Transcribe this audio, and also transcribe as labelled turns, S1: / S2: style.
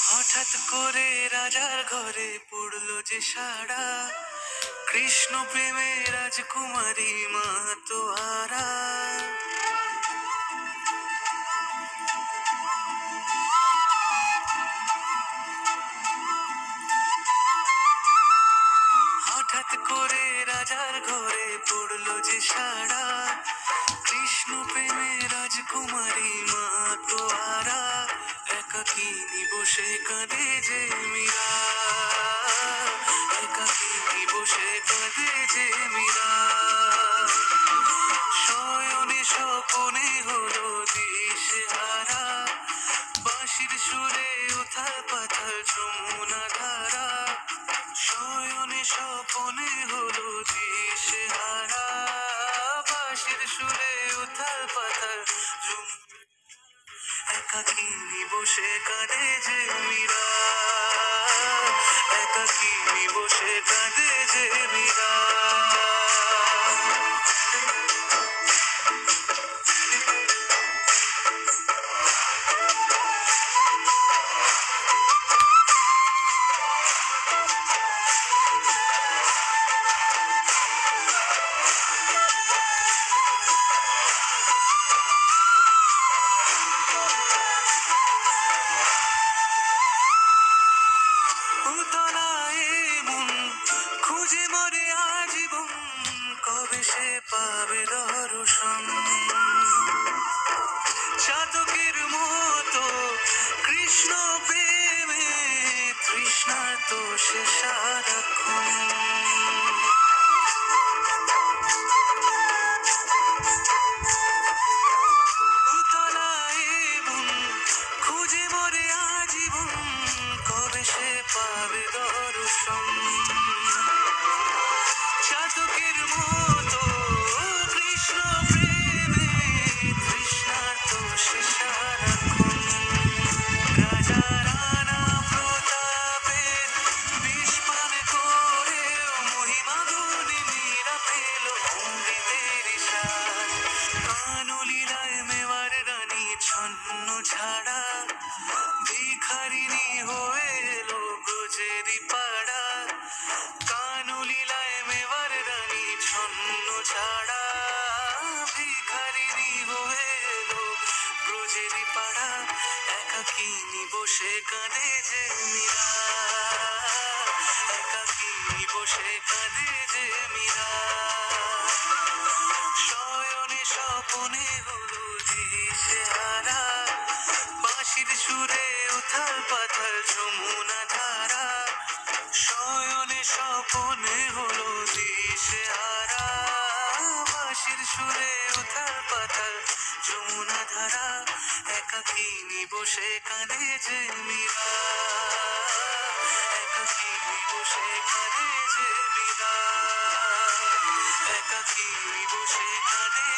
S1: হঠাৎ করে রাজার ঘরে পড়লো যে সাড়া, কৃষ্ণ প্রেমে রাজকুমারী মাতোয়ারা। হঠাৎ করে রাজার ঘরে পড়লো যে সাড়া, কৃষ্ণ প্রেমে রাজকুমারী মাতোয়ারা। একাকিনী বসে কাঁদে যে মীরা, একাকিনী বসে কাঁদে যে মীরা। শয়নে স্বপনে হলো দিশেহারা, বাঁশির সুরে উথাল পাথাল যমুনা ধারা। শয়নে স্বপনে হলো দিশেহারা, বাঁশির সুরে উথাল পাথাল একাকিনী বসে কাঁদে যে মীরা, একাকিনী বসে কাঁদে যে মীরা। খুঁজে মরে আজীবন, কবে সে পাবে দর্শন। চাতকের মতো কৃষ্ণ প্রেমে তৃষ্ণার্ত সে সারাক্ষণ। খুঁজে মরে আজীবন, কবে সে পাবে দর্শন। চাতকের মতো কৃষ্ণ প্রেমে তৃষ্ণার্ত সে সারাক্ষণ। রাজা রানা প্রতাপের বিস্মান করে মহিমা গুণে মীরা পেল অমৃতের স্বাদ। কানলীলায় মেওয়ার রানী ছন্ন ছাড়া, ভিখারিণী হয়ে এলো ব্রজেরই পাড়া। কানলীলায় মেওয়ার রানী ছন্ন ছাড়া, ভিখারিণী হয়ে এলো ব্রজেরই পাড়া। একাকিনী বসে কাঁদে যে মীরা, একাকিনী বসে কাঁদে যে মীরা। শয়নে স্বপনে হলো দিশেহারা, বাঁশির সুরে উথাল পাথাল যমুনা ধারা। শয়নে স্বপনে হলো দিশেহারা, বাঁশির সুরে উথাল পাথাল যমুনা ধারা। একাকিনী বসে কাঁদে যে মীরা, একাকিনী বসে কাঁদে যে মীরা, একাকিনী বসে কাঁদে